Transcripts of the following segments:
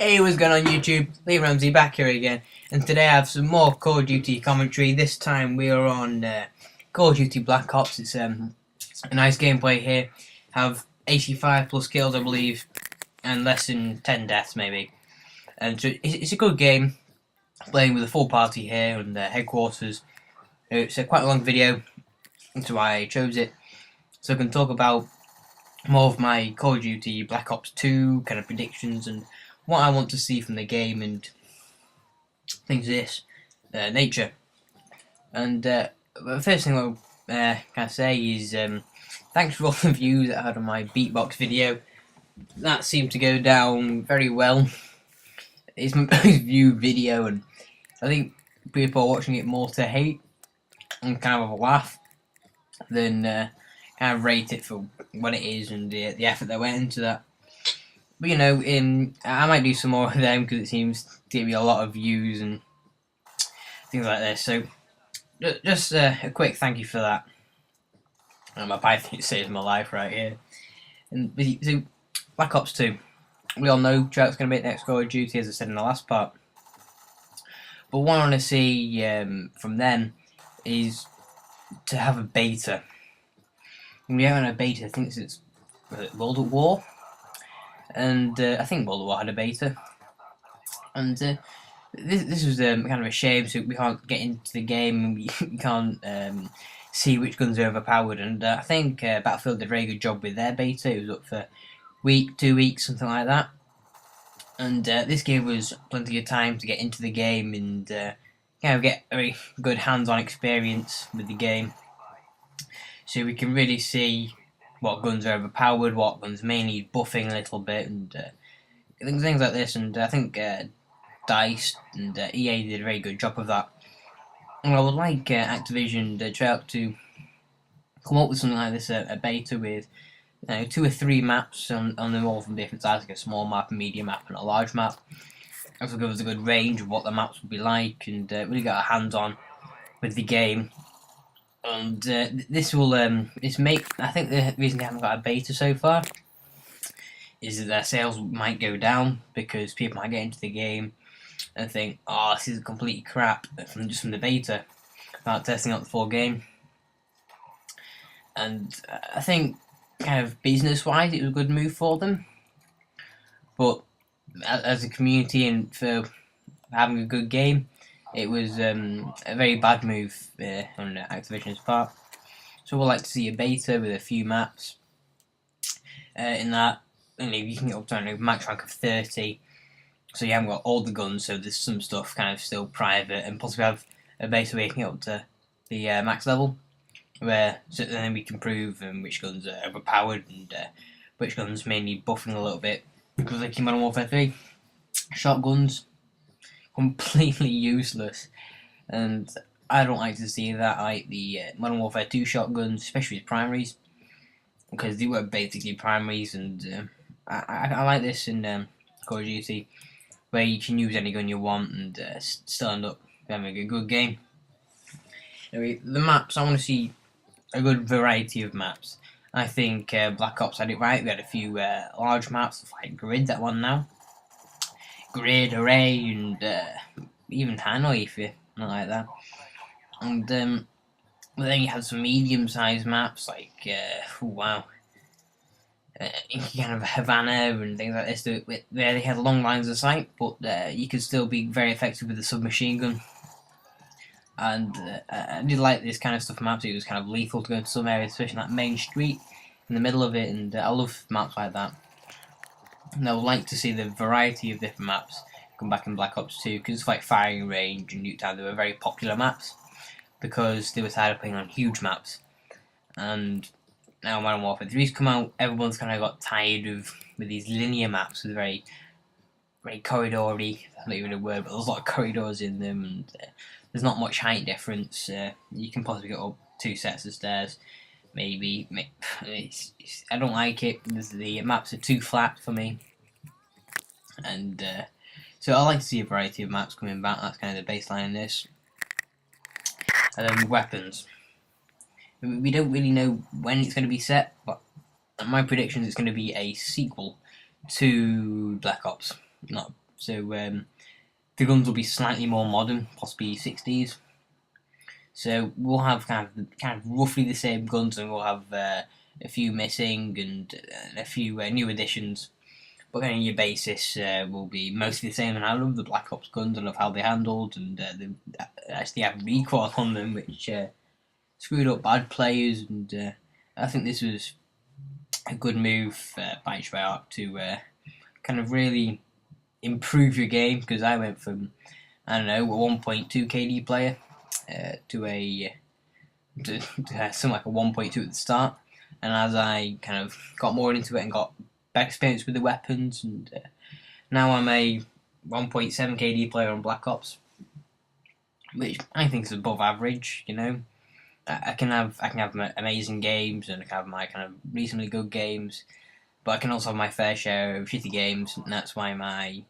Hey, what's going on YouTube? Lee Ramsey back here again, and today I have some more Call of Duty commentary. This time we are on Call of Duty Black Ops. It's a nice gameplay here. Have 85 plus kills, I believe, and less than 10 deaths maybe. And so it's a good game. Playing with a full party here and headquarters. It's quite a long video, that's why I chose it. So I can talk about more of my Call of Duty Black Ops 2 kind of predictions and what I want to see from the game and things of this nature. And the first thing I'll kind of say is thanks for all the views I had on my beatbox video. That seemed to go down very well. It's my most viewed video, and I think people are watching it more to hate and kind of a laugh than kind of rate it for what it is and the effort that went into that. But you know, I might do some more of them because it seems to give me a lot of views and things like this. So just a quick thank you for that. My Python saves my life right here. And so Black Ops 2, we all know Trout's going to be next Call of Duty, as I said in the last part. But what I want to see from them is to have a beta. And we haven't had a beta, I think since World at War. And I think World at War had a beta. And this was kind of a shame, so we can't get into the game and we can't see which guns are overpowered. And I think Battlefield did a very good job with their beta. It was up for week, 2 weeks, something like that. And this gave us plenty of time to get into the game and kind of get a very good hands-on experience with the game. So we can really see what guns are overpowered, what guns may need buffing a little bit, and things like this. And I think DICE and EA did a very good job of that. And I would like Activision to come up with something like this, a beta with 2 or 3 maps on them all from different sizes, like a small map, a medium map, and a large map. Also give us a good range of what the maps would be like, and really get our hands on with the game. And this will I think the reason they haven't got a beta so far is that their sales might go down because people might get into the game and think, oh, this is complete crap from the beta, without testing out the full game. And I think kind of business wise it was a good move for them, but as a community and for having a good game, it was a very bad move on Activision's part. So we'd like to see a beta with a few maps in that. You can get up to a max rank of 30, so you haven't got all the guns, so there's some stuff kind of still private, and possibly have a beta where you can get up to the max level, where so then we can prove which guns are overpowered and which guns may need buffing a little bit. Because like in Modern Warfare 3, shotguns completely useless, and I don't like to see that. I like the Modern Warfare 2 shotguns, especially with primaries, because they were basically primaries, and I like this in Call of Duty, where you can use any gun you want and still end up having a good game. Anyway, the maps, I want to see a good variety of maps. I think Black Ops had it right. We had a few large maps like Grid, that one now. Grid, Array, and even Hanoi, if you not like that. And but then you had some medium-sized maps like, kind of Havana and things like this. Where they had long lines of sight, but you could still be very effective with a submachine gun. And I did like this kind of stuff maps. It was kind of lethal to go into some areas, especially that main street in the middle of it, and I love maps like that. And I would like to see the variety of different maps come back in Black Ops 2, because it's like Firing Range and Nuketown, they were very popular maps because they were tired of playing on huge maps. And now Modern Warfare 3's come out, everyone's kind of got tired with these linear maps with very corridory, that's not even a word, but there's a lot of corridors in them, and there's not much height difference. You can possibly get up 2 sets of stairs, maybe. I don't like it. The maps are too flat for me, and so I like to see a variety of maps coming back. That's kind of the baseline in this. And then weapons. We don't really know when it's going to be set, but my prediction is it's going to be a sequel to Black Ops. Not So the guns will be slightly more modern, possibly 60s. So we'll have kind of roughly the same guns, and we'll have a few missing and a few new additions. But kind of your basis will be mostly the same. And I love the Black Ops guns. I love how they're handled, and they actually have recoil on them, which screwed up bad players. And I think this was a good move by Treyarch to kind of really improve your game, because I went from, I don't know, a 1.2 KD player to something like a 1.2 at the start, and as I kind of got more into it and got better experience with the weapons, and now I'm a 1.7 KD player on Black Ops, which I think is above average. You know, I can have amazing games, and I can have my kind of reasonably good games, but I can also have my fair share of shitty games, and that's why my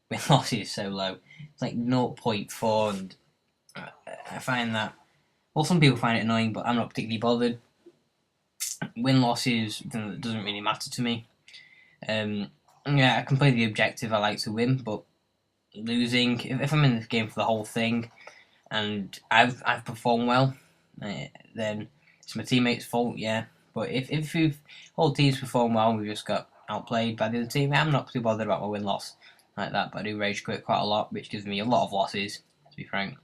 win loss is so low. It's like 0.4, and I find that, well, some people find it annoying, but I'm not particularly bothered. Win losses doesn't really matter to me. Yeah, I can play the objective. I like to win, but losing, if I'm in this game for the whole thing, and I've performed well, then it's my teammates' fault. Yeah, but if we've whole teams perform well and we just got outplayed by the other team, I'm not too bothered about my win loss like that. But I do rage quit quite a lot, which gives me a lot of losses, to be frank.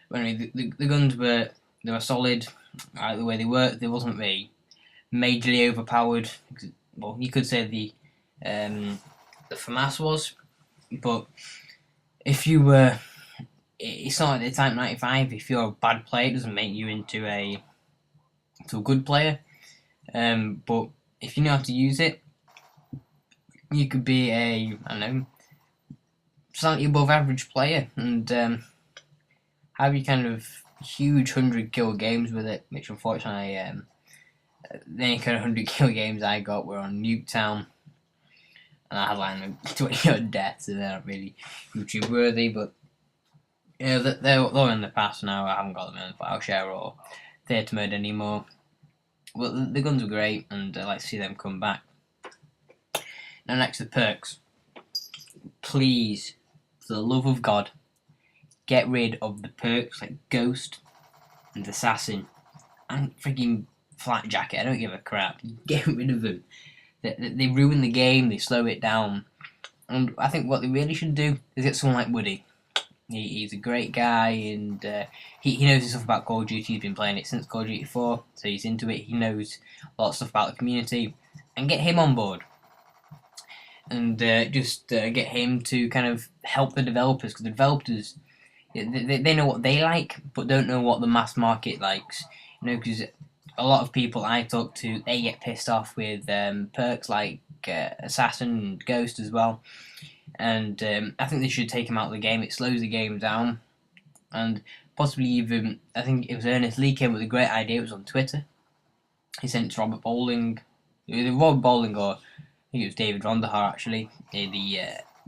But anyway, the guns were solid. The way they worked, they wasn't really majorly overpowered. Well, you could say the FAMAS was, but if you were, it's not like the Type 95. If you're a bad player, it doesn't make you into a good player. But if you know how to use it, you could be a, I don't know, slightly above average player, and have you kind of huge 100-kill games with it, which unfortunately the only kind of 100-kill games I got were on Nuketown, and I had like 20 odd deaths, and they're not really YouTube worthy, but you know, they're in the past now. I haven't got them in File Share or Theatre Mode anymore. Well, the guns were great, and I like to see them come back. Now next, the perks. Please, for the love of God, get rid of the perks like Ghost and Assassin and freaking Flak Jacket. I don't give a crap. Get rid of them. They ruin the game. They slow it down. And I think what they really should do is get someone like Woody. He's a great guy, and he knows his stuff about Call of Duty. He's been playing it since Call of Duty 4, so he's into it. He knows a lot of stuff about the community, and get him on board. And just get him to kind of help the developers, because the developers, they know what they like, but don't know what the mass market likes. You know, because a lot of people I talk to, they get pissed off with perks like Assassin and Ghost as well. And I think they should take him out of the game. It slows the game down. And possibly even, I think it was Ernest Lee came with a great idea. It was on Twitter. He sent it to Robert Bowling. Either Robert Bowling or I think it was David Rondahar, actually. The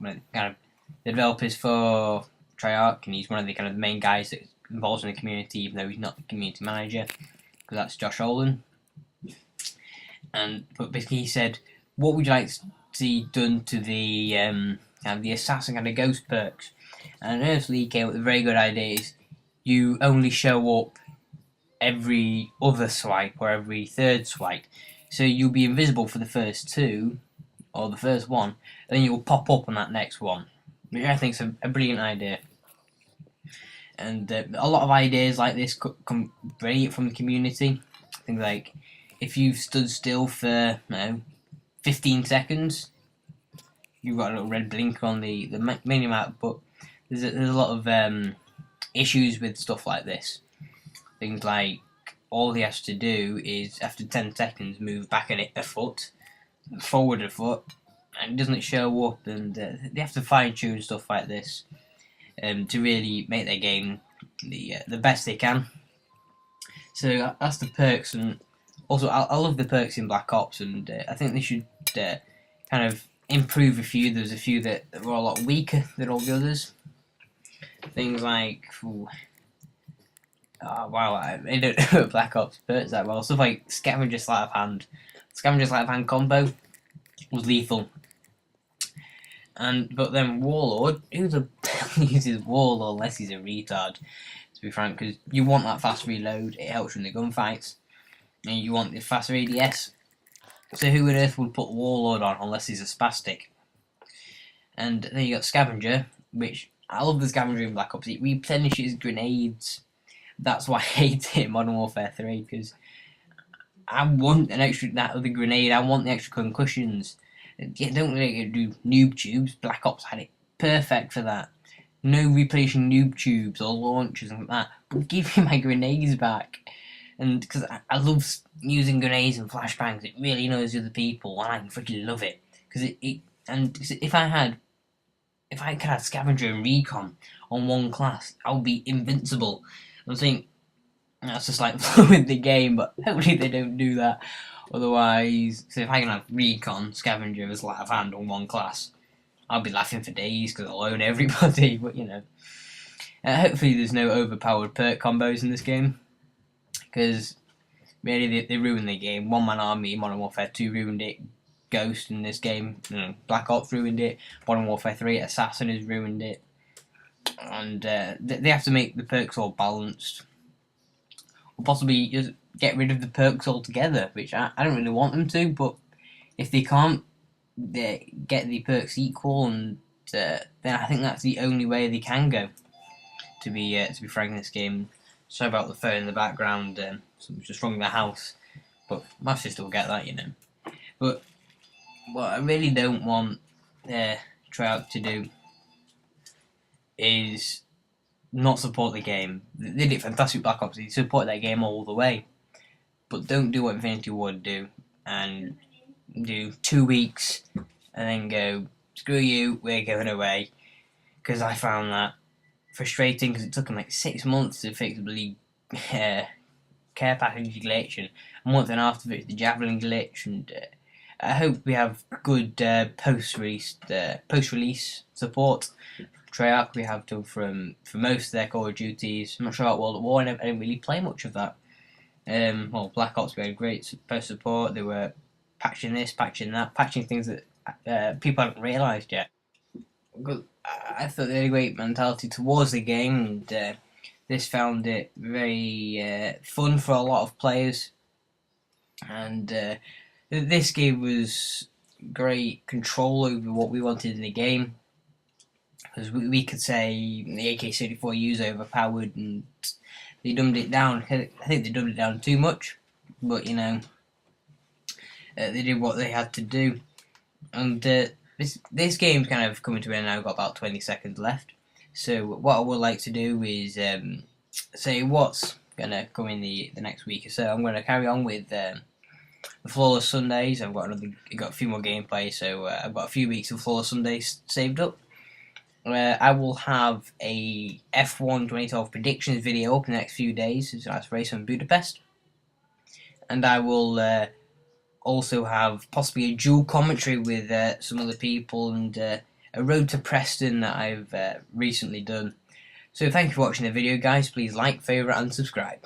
kind of the developers for Treyarch, and he's one of the kind of the main guys that's involved in the community, even though he's not the community manager, because that's Josh Olin. But basically he said, what would you like to see done to the kind of the Assassin and the Ghost perks? And Ernest Lee came up with a very good idea. Is you only show up every other swipe or every third swipe, so you'll be invisible for the first two or the first one, and then you'll pop up on that next one, which I think is a brilliant idea. And a lot of ideas like this come very from the community. Things like, if you've stood still for 15 seconds, you've got a little red blinker on the menu map. But there's a lot of issues with stuff like this. Things like, all he has to do is, after 10 seconds, move back a foot, forward a foot, and it doesn't show up. And they have to fine tune stuff like this to really make their game the best they can. So that's the perks, and also I love the perks in Black Ops, and I think they should kind of improve a few. There's a few that were a lot weaker than all the others. Things like, I don't know Black Ops perks that well. Stuff like Scavenger Sleight of Hand. Scavenger Sleight of Hand combo was lethal. But then Warlord, who the hell uses Warlord unless he's a retard? To be frank, because you want that fast reload. It helps in the gunfights, and you want the faster ADS. So who on earth would put Warlord on unless he's a spastic? And then you got Scavenger, which I love the Scavenger in Black Ops. It replenishes grenades. That's why I hate it in Modern Warfare 3, because I want that other grenade. I want the extra concussions. Yeah, don't really do noob tubes. Black Ops had it perfect for that. No replacing noob tubes or launchers and like that. But give me my grenades back. And because I love using grenades and flashbangs, it really annoys other people, and I freaking love it. Because if I could have Scavenger and Recon on one class, I would be invincible. I think that's just like with the game, but hopefully they don't do that. Otherwise, so if I can have Recon, Scavenger as light of hand on one class, I'll be laughing for days because I'll own everybody. But hopefully there's no overpowered perk combos in this game, because really they ruined the game. One Man Army, Modern Warfare 2 ruined it. Ghost in this game, Black Ops ruined it. Modern Warfare 3, Assassin has ruined it. And they have to make the perks all balanced. Or possibly just get rid of the perks altogether, which I don't really want them to, but if they can't get the perks equal, and then I think that's the only way they can go. To be frank, in this game. Sorry about the phone in the background. Something's just wrong in the house, but my sister will get that, But what I really don't want Treyarch to do is not support the game. They did fantastic Black Ops. They support that game all the way, but don't do what Infinity Ward do and do 2 weeks and then go, screw you, we're going away. Because I found that frustrating, because it took them like 6 months to fix the care package glitch, and a month and a half to fix the Javelin glitch, and I hope we have good post-release support. Treyarch we have done for most of their Call of Duties. I'm not sure about World at War. I didn't really play much of that. Black Ops, we had great post support. They were patching this, patching that, patching things that people haven't realised yet. I thought they had a great mentality towards the game, and this found it very fun for a lot of players. And this gave us great control over what we wanted in the game, because we could say the AK-74U is overpowered, and they dumbed it down. I think they dumbed it down too much, but they did what they had to do. And this game's kind of coming to an end now. I've got about 20 seconds left. So what I would like to do is say what's gonna come in the next week or so. I'm gonna carry on with the Flawless Sundays. I've got a few more gameplay, so I've got a few weeks of Flawless Sundays saved up. I will have a F1 2012 predictions video up in the next few days. So that's race on Budapest, and I will also have possibly a dual commentary with some other people, and a road to Preston that I've recently done. So thank you for watching the video, guys. Please like, favourite and subscribe.